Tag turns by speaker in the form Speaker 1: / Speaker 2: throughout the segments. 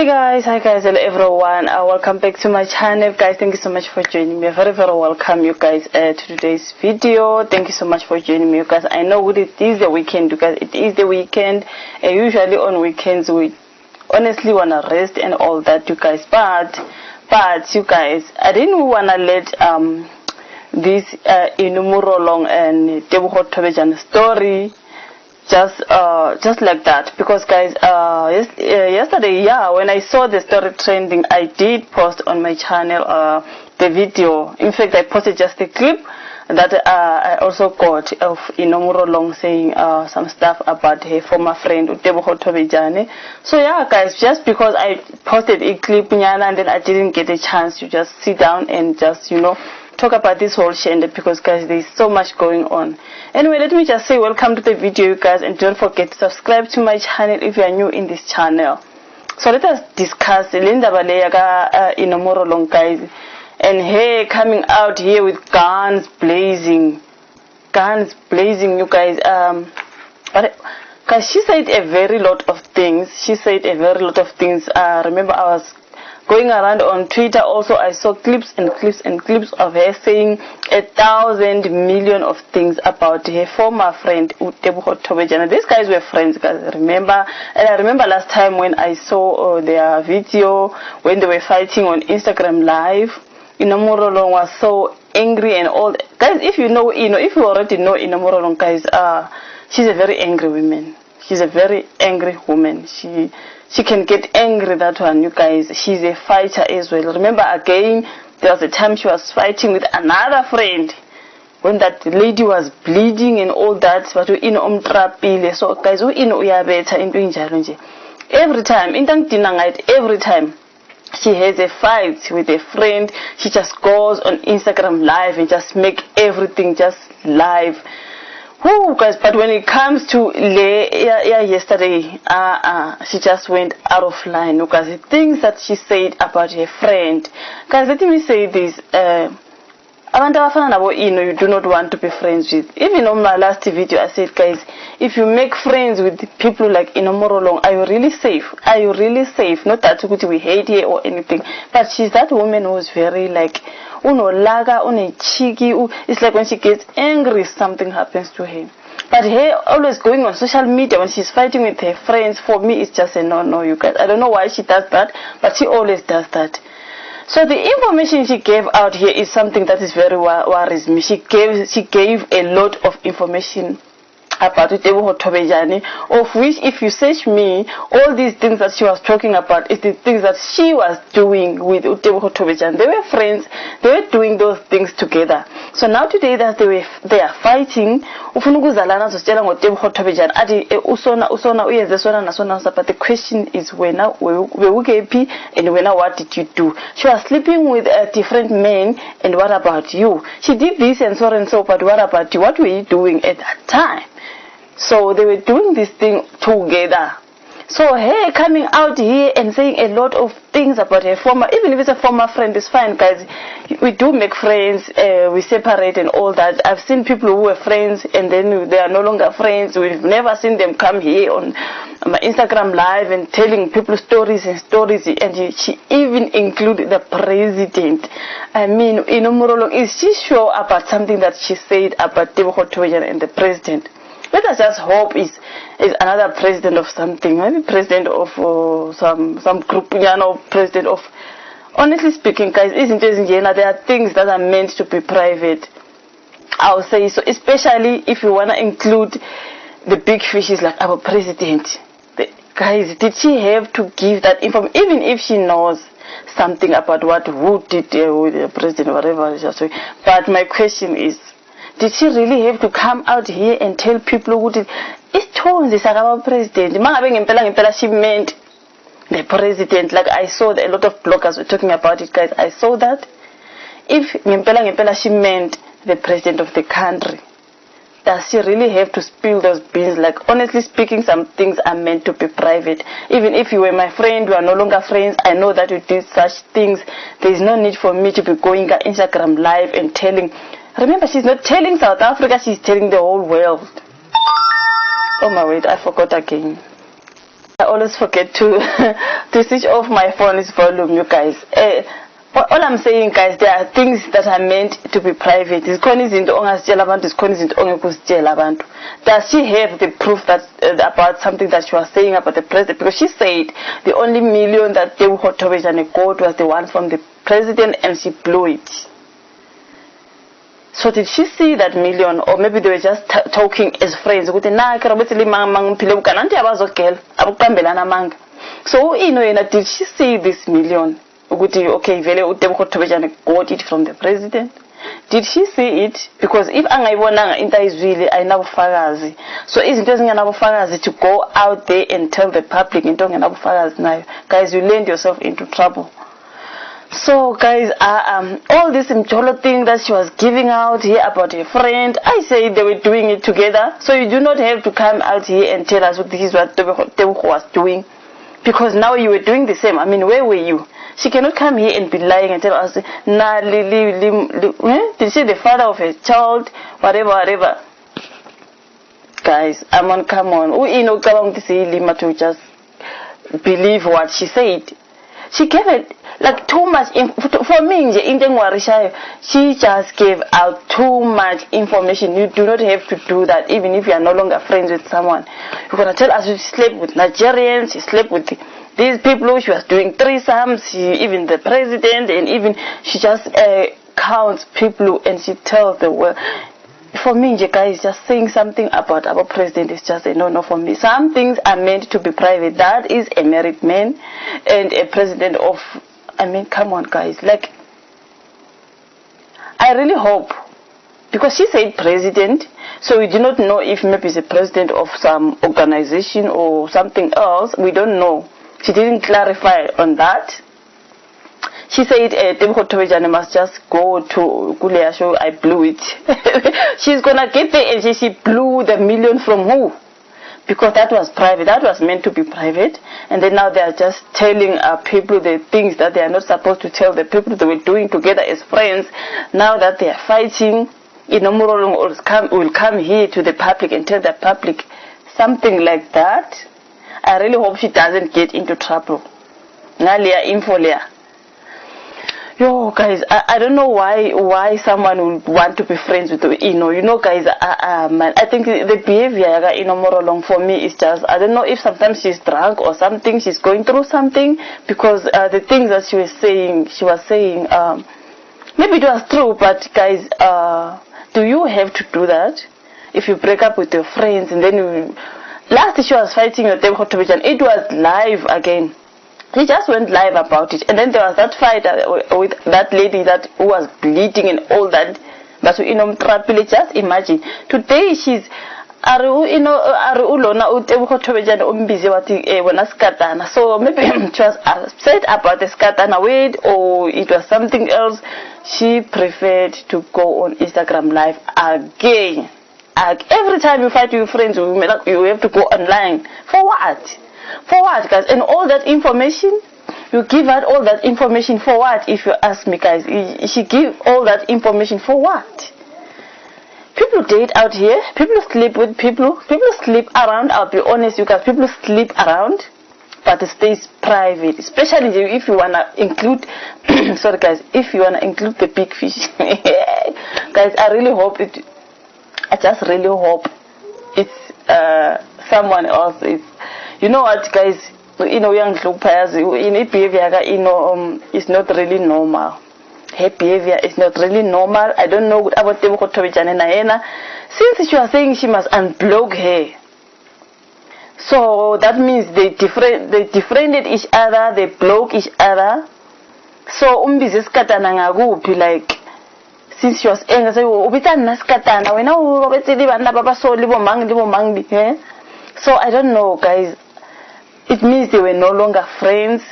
Speaker 1: Hi guys, hello everyone. Welcome back to my channel, guys. Thank you so much for joining me. Very welcome, you guys, to today's video. Thank you so much for joining me, you guys. I know it is the weekend, you guys. It is the weekend. Usually on weekends we honestly wanna rest and all that, you guys. But you guys, I didn't wanna let this Inno Morrolong and Tebogo Thobejane story just like that, because guys, yesterday, when I saw the story trending, I did post on my channel the video. In fact, I posted just a clip that I also got of Inno Morrolong saying some stuff about her former friend Tebogo Thobejane. So yeah guys, just because I posted a clip and then I didn't get a chance to just sit down and just, you know, talk about this whole shende, because guys, there's so much going on. Anyway, let me just say welcome to the video, you guys, and don't forget to subscribe to my channel if you are new in this channel. So let us discuss Linda Baleyaga Inno Morrolong, guys, and her coming out here with guns blazing, you guys. Because she said a very lot of things. Remember, I was going around on Twitter also, I saw clips of her saying 1,000 million of things about her former friend Tebogo Thobejane. These guys were friends, guys, remember? And I remember last time when I saw their video when they were fighting on Instagram Live. Inno Morrolong was so angry and all that. Guys, if you already know Inno Morrolong, guys, she's a very angry woman. She's a very angry woman. She can get angry, that one, you guys. She's a fighter as well. Remember, again, there was a time she was fighting with another friend when that lady was bleeding and all that. But so guys, every time she has a fight with a friend, she just goes on Instagram Live and just make everything just live. Whoo, guys, but when it comes to yesterday, she just went out of line, because the things that she said about her friend. Guys, let me say this. You do not want to be friends with. Even on my last video, I said, guys, if you make friends with people like Inno Morrolong, are you really safe? Not that we hate her or anything, but she's that woman who's very like, cheeky. It's like when she gets angry, something happens to her. But her always going on social media when she's fighting with her friends, for me, it's just a no, you guys. I don't know why she does that, but she always does that. So the information she gave out here is something that is very worries me. She gave a lot of information about Tebogo Thobejane, of which, if you search me, all these things that she was talking about is the things that she was doing with Tebogo Thobejane. They were friends. They were doing those things together. So now today that they are fighting, but the question is, when what did you do? She was sleeping with different men, and what about you? She did this and so, but what about you? What were you doing at that time? So they were doing this thing together. So her coming out here and saying a lot of things about her former, even if it's a former friend, it's fine, guys. We do make friends, we separate and all that. I've seen people who were friends and then they are no longer friends. We've never seen them come here on my Instagram Live and telling people stories, and she even included the president. I mean, Inno Morrolong, is she sure about something that she said about Tebogo Thobejane and the president? Let us just hope is another president of something, maybe president of some group, president of. Honestly speaking, guys, there are things that are meant to be private, I'll say so, especially if you want to include the big fishes like our president. Guys, did she have to give that information, even if she knows something about who did with the president, whatever? But my question is, did she really have to come out here and tell people who did? It's told this about president. She meant the president. Like I saw that a lot of bloggers were talking about it, guys. I saw that. If she meant the president of the country, does she really have to spill those beans? Like, honestly speaking, some things are meant to be private. Even if you were my friend, we are no longer friends, I know that you did such things. There is no need for me to be going on Instagram Live and telling. Remember, she's not telling South Africa, she's telling the whole world. Oh my word, I forgot again. I always forget to to switch off my phone's volume, you guys. All I'm saying, guys, there are things that are meant to be private. Does she have the proof that about something that she was saying about the president? Because she said the only million that Tebogo Thobejane got was the one from the president, and she blew it. So did she see that million, or maybe they were just talking as friends? So did she see this million? Okay, Tebogo Thobejane got it from the president. Did she see it? Because if Inta is really Fagazi, so isn't Fagazi to go out there and tell the public now, guys, you land yourself into trouble. So guys, all this Mcholo thing that she was giving out here about her friend, I say they were doing it together. So you do not have to come out here and tell us this is what Tebogo was doing, because now you were doing the same. I mean, where were you? She cannot come here and be lying and tell us, nah, did she the father of her child, whatever. Guys, come on. We know to just believe what she said. She gave it like too much for me. She just gave out too much information. You do not have to do that, even if you are no longer friends with someone. You're gonna tell us she slept with Nigerians, she slept with these people, she was doing threesomes, even the president, and even she just counts people and she tells the world. For me, guys, just saying something about our president is just a no-no for me. Some things are meant to be private. That is a married man and a president of, I mean, come on, guys. Like, I really hope, because she said president, so we do not know if maybe it's a president of some organization or something else. We don't know. She didn't clarify on that. She said Tebogo Thobejane must just go to Kulea show. I blew it. She's gonna get there and she blew the million from who? Because that was private. That was meant to be private. And then now they are just telling people the things that they are not supposed to tell the people they were doing together as friends. Now that they are fighting, Inno Morrolong will come here to the public and tell the public something like that. I really hope she doesn't get into trouble. Nalia infolia. Yo, guys, I don't know why someone would want to be friends with Inno. You know, guys, man, I think the behavior of Inno Morrolong for me is just, I don't know if sometimes she's drunk or something, she's going through something, because the things that she was saying, maybe it was true, but guys, do you have to do that? If you break up with your friends and then you... Last she was fighting with Tebogo Thobejane, it was live again. He just went live about it, and then there was that fight with that lady who was bleeding and all that. But you know, just imagine today she's so maybe she was upset about the skatana weight, or it was something else. She preferred to go on Instagram live again. Every time you fight with your friends, you have to go online. For what? For what, guys? And all that information, you give out all that information for what? If you ask me, guys, she give all that information for what? People date out here, people sleep with people sleep around. I'll be honest, you guys, people sleep around, but it stays private. Especially if you wanna include, sorry guys, if you wanna include the big fish. Guys, I really hope it. I just really hope it's someone else. You know what, guys? You know, young players, in behavior, you know, it's not really normal. Her behavior is not really normal. I don't know about Tebogo Thobejane Naena. Since she was saying she must unblock her, so that means they defriended each other, they block each other. So katana ngagupi, like, since she was angry, so so I don't know, guys. It means they were no longer friends,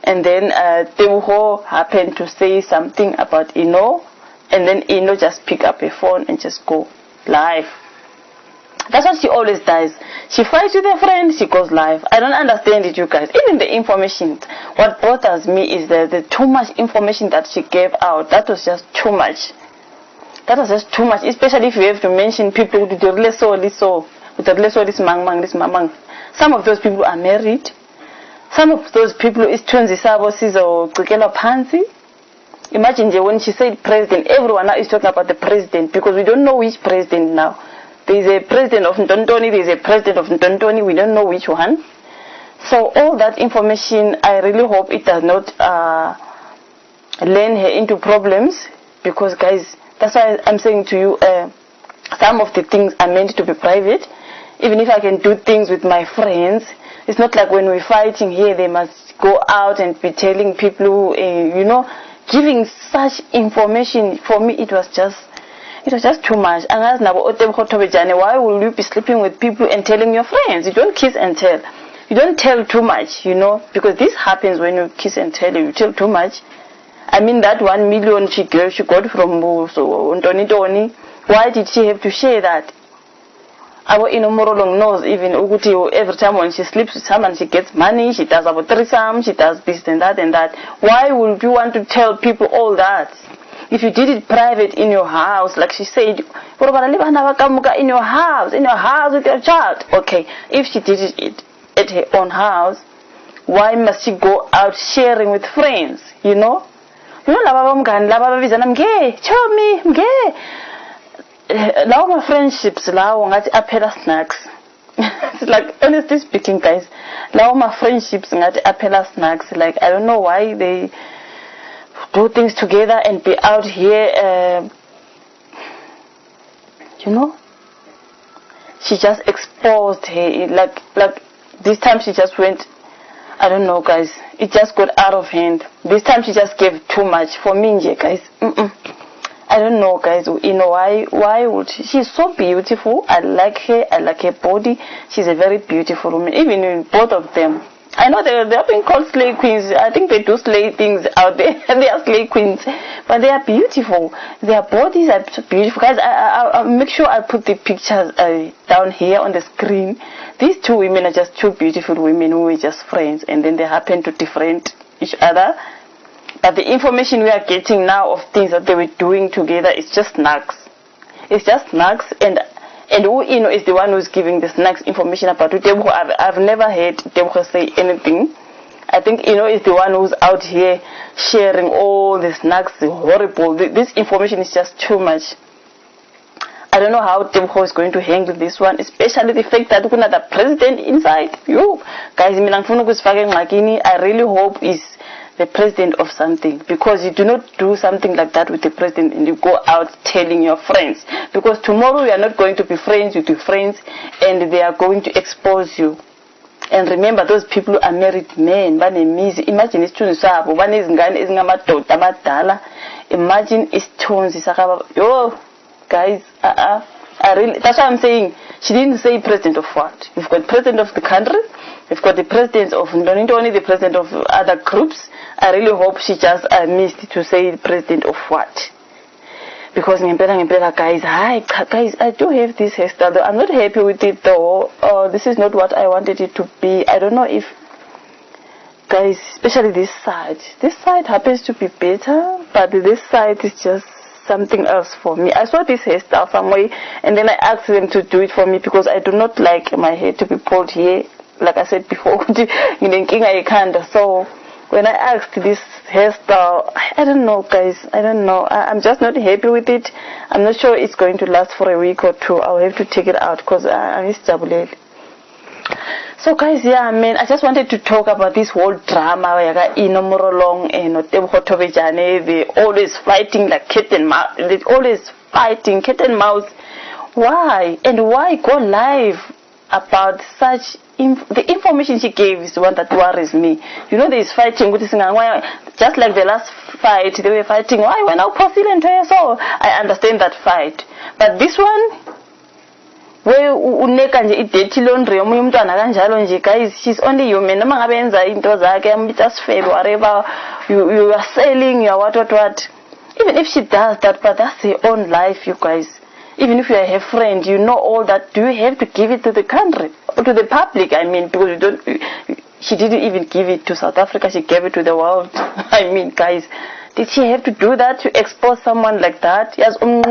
Speaker 1: and then Tebogo happened to say something about Inno, and then Inno just pick up a phone and just go live. That's what she always does. She fights with a friend, she goes live. I don't understand it, you guys. Even the information, what bothers me is the too much information that she gave out. That was just too much. That was just too much, especially if you have to mention people who do this mang. Some of those people are married. Some of those people is Tunzisabo Sizo Kikela Pansi. Imagine when she said president, everyone now is talking about the president because we don't know which president now. There is a president of Ntontoni, there is a president of Ntontoni, we don't know which one. So all that information, I really hope it does not land her into problems, because guys, that's why I'm saying to you, some of the things are meant to be private. Even if I can do things with my friends, it's not like when we're fighting here, they must go out and be telling people, giving such information. For me, it was just too much. Why will you be sleeping with people and telling your friends? You don't kiss and tell. You don't tell too much, because this happens when you kiss and tell. You tell too much. I mean, that 1 million she got from Tony. Why did she have to share that? Our Inno Morrolong knows even every time when she sleeps with someone, she gets money, she does about threesome, she does this and that and that. Why would you want to tell people all that? If you did it private in your house, like she said, what about in your house with your child? Okay, if she did it at her own house, why must she go out sharing with friends? Lava my friendships, apela snacks. It's like, honestly speaking, guys, my friendships apela snacks. Like, I don't know why they do things together and be out here. She just exposed her. Like this time she just went. I don't know, guys. It just got out of hand. This time she just gave too much for me, guys. I don't know, guys. Why would she? She's so beautiful. I like her. I like her body. She's a very beautiful woman. Even in both of them. I know they're being called slay queens. I think they do slay things out there. They are slay queens, but they are beautiful. Their bodies are so beautiful, guys. I'll make sure I put the pictures down here on the screen. These two women are just two beautiful women who were just friends, and then they happen to different each other. But the information we are getting now of things that they were doing together is just snacks. It's just snacks, and who is the one who's giving the snacks information about Tebogo. I've never heard Tebogo say anything. I think is the one who's out here sharing all the snacks. Horrible. This information is just too much. I don't know how Tebogo is going to handle this one, especially the fact that we're not the president inside. You guys, I really hope is the president of something, because you do not do something like that with the president and you go out telling your friends, because tomorrow you are not going to be friends with your friends and they are going to expose you. And remember, those people are married men. Imagine it's imagine it's yo guys, that's why I'm saying she didn't say president of what. You've got president of the country, you've got the president of not only the president of other groups. I really hope she just missed to say president of what. Because guys, I do have this hairstyle though. I'm not happy with it though. This is not what I wanted it to be. I don't know if, guys, especially this side happens to be better, but this side is just something else for me. I saw this hairstyle somewhere and then I asked them to do it for me, because I do not like my hair to be pulled here, like I said before. So when I asked this hairstyle, I don't know, guys. I don't know. I'm just not happy with it. I'm not sure it's going to last for a week or two. I'll have to take it out because I miss Jabulele. So, guys, yeah, man, I just wanted to talk about this whole drama. Inno Morrolong and Tebogo Thobejane, they always fighting like cat and mouse. They always fighting cat and mouse. Why? And why go live about such? The information she gave is the one that worries me. There is fighting with this, just like the last fight, they were fighting. Why when I so I understand that fight, but this one, where uneka nje ideti laundry omunye umntwana kanjalo nje, guys, she's only human. Noma ngabe yenza into zakhe, just fail, whatever you are selling, you are what. Even if she does that, but that's her own life, you guys. Even if you are her friend, you know all that. Do you have to give it to the country or to the public? I mean, because you don't. She didn't even give it to South Africa. She gave it to the world. I mean, guys, did she have to do that to expose someone like that? Yes, like,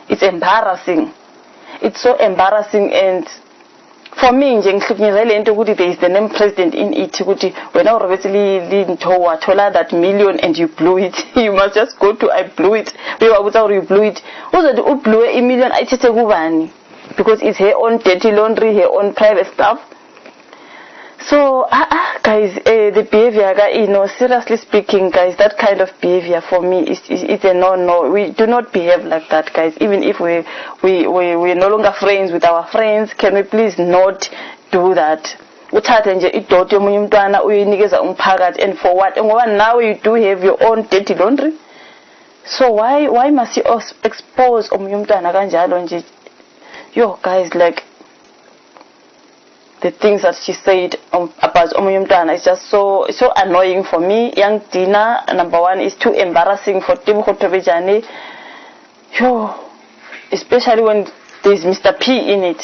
Speaker 1: it's embarrassing. it's so embarrassing. And for me, there is the name president in it. When I told that million and you blew it, you must just go to I blew it. You blew it. Also, blew a million. I just because it's her own dirty laundry, her own private stuff. So, guys, the behavior, seriously speaking, guys, that kind of behavior for me is a no. We do not behave like that, guys. Even if we're no longer friends with our friends, can we please not do that? And for what? And now you do have your own dirty laundry. So why must you expose yo, guys, like, the things that she said about Omuyumtana is just so annoying for me. Young Dina, number one, is too embarrassing for Tebogo Thobejane. Especially when there's Mr. P in it.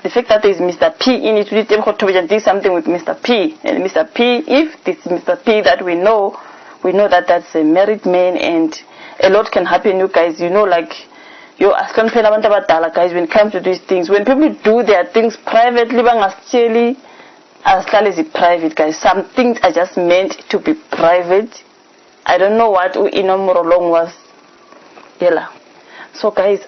Speaker 1: The fact that there's Mr. P in it, Tebogo Thobejane did something with Mr. P. And Mr. P, if this Mr. P that we know that that's a married man, and a lot can happen, you guys, like, guys, when it comes to these things, when people do their things privately, private, guys. Some things are just meant to be private. I don't know what Inno Morrolong was. So, guys,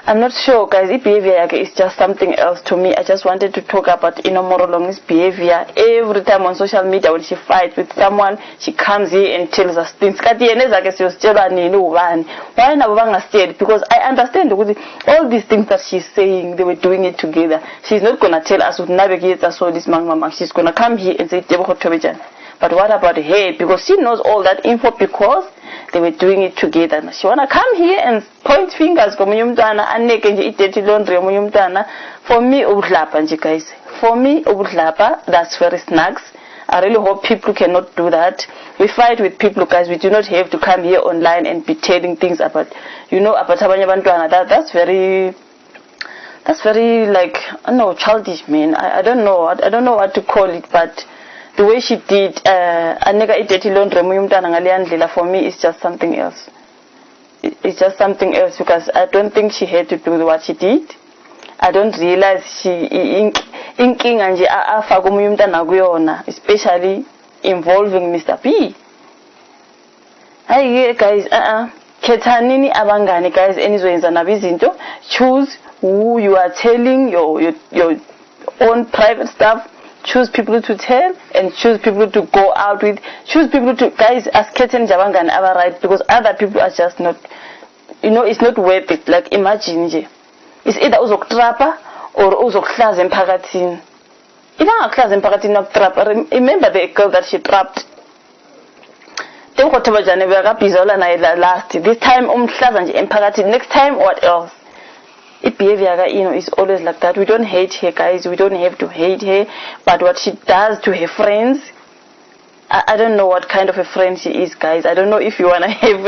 Speaker 1: I'm not sure, guys. This behavior is just something else to me. I just wanted to talk about Inno Morrolong's behavior. Every time on social media, when she fights with someone, she comes here and tells us things. Why not scared? Because I understand all these things that she's saying, they were doing it together. She's not going to tell us with navigate us all this mama. She's going to come here and say Tebogo Thobejane. But what about her? Because she knows all that info because they were doing it together. She wanna come here and point fingers for me, and make and dirty laundry. For me, guys. For me, that's very snacks. I really hope people cannot do that. We fight with people, guys. We do not have to come here online and be telling things about, about that's very like, childish, man. I don't know. I don't know what to call it, but the way she did, for me, is just something else. It's just something else because I don't think she had to do what she did. I don't realize she inking and especially involving Mr. P. Hey guys, Ketanini abangani, guys, anyway, choose who you are telling your own private stuff. Choose people to tell and choose people to go out with. Choose people to, guys, as Keten Jabangan are right, because other people are just not, it's not worth it. Like, imagine, it's either uzok trapper or uzok class and pagatin. Even class and pagatin of trapper. Remember the girl that she trapped. Tebogo Thobejane last. This time, class and pagatin. Next time, what else? It behavior, is always like that. We don't hate her, guys. We don't have to hate her. But what she does to her friends, I don't know what kind of a friend she is, guys. I don't know if you want to have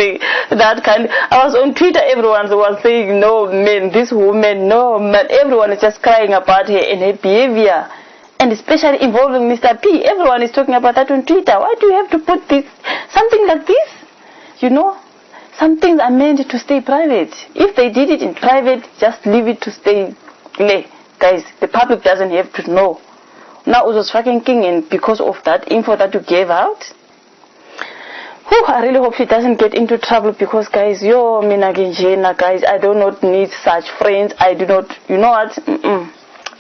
Speaker 1: that kind. I was on Twitter, everyone was saying, no, man, this woman, no, man. Everyone is just crying about her and her behavior. And especially involving Mr. P. Everyone is talking about that on Twitter. Why do you have to put this, something like this? Some things are meant to stay private. If they did it in private, just leave it to stay there. Guys, the public doesn't have to know. Now, it was fucking king, and because of that info that you gave out, I really hope she doesn't get into trouble because, guys, guys, I do not need such friends. I do not, what?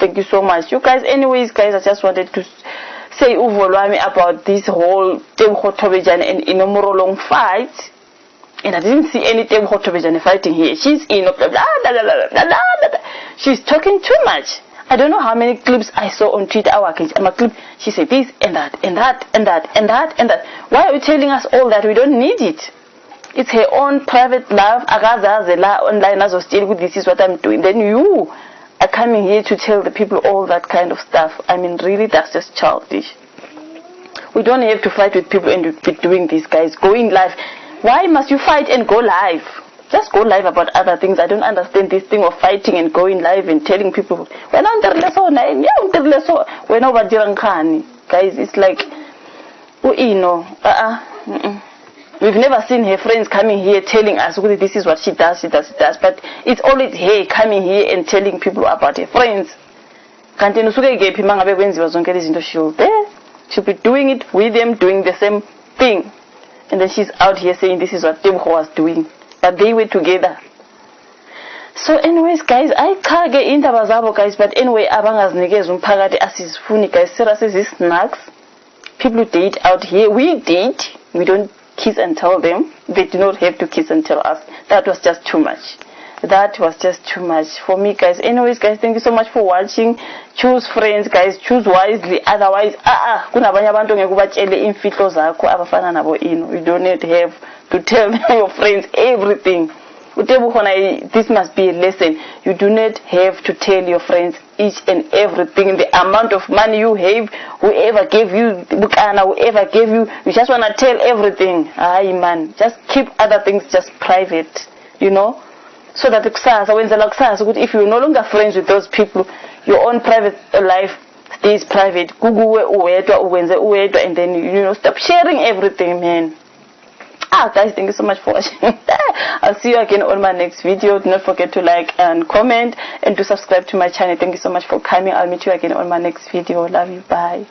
Speaker 1: Thank you so much. You guys, anyways, guys, I just wanted to say about this whole Tebogo Thobejane and Inno Morrolong fight. And I didn't see any Tebogo Thobejane fighting here. She's she's talking too much. I don't know how many clips I saw on Twitter. She said this and that and that and that and that and that. Why are you telling us all that? We don't need it. It's her own private life. Online as still with this is what I'm doing. Then you are coming here to tell the people all that kind of stuff. I mean, really, that's just childish. We don't have to fight with people and be doing this, guys. Going live. Why must you fight and go live? Just go live about other things. I don't understand this thing of fighting and going live and telling people, guys, it's like, We've never seen her friends coming here telling us, okay, this is what she does, but it's always her coming here and telling people about her friends. She'll be doing it with them, doing the same thing. And then she's out here saying this is what Tebogo was doing. But they were together. So anyways, guys, I can't get into bazabo, guys, but anyway, abangaznikeza umphakathi asizifuni, guys. Seriously, snacks. People date out here. We date. We don't kiss and tell them. They do not have to kiss and tell us. That was just too much. That was just too much for me, guys. Anyways, guys, thank you so much for watching. Choose friends, guys. Choose wisely. Otherwise, kunabanye abantu ngekubatshele imfihlo zakho abafana nabo Inno. You don't have to tell your friends everything. This must be a lesson. You do not have to tell your friends each and everything. The amount of money you have, whoever gave you, whoever gave you, you just want to tell everything. Aye, man. Just keep other things just private, you know. So that if you're no longer friends with those people, your own private life stays private. And then, you know, stop sharing everything, man. Guys, thank you so much for watching. I'll see you again on my next video. Do not forget to like and comment and to subscribe to my channel. Thank you so much for coming. I'll meet you again on my next video. Love you. Bye.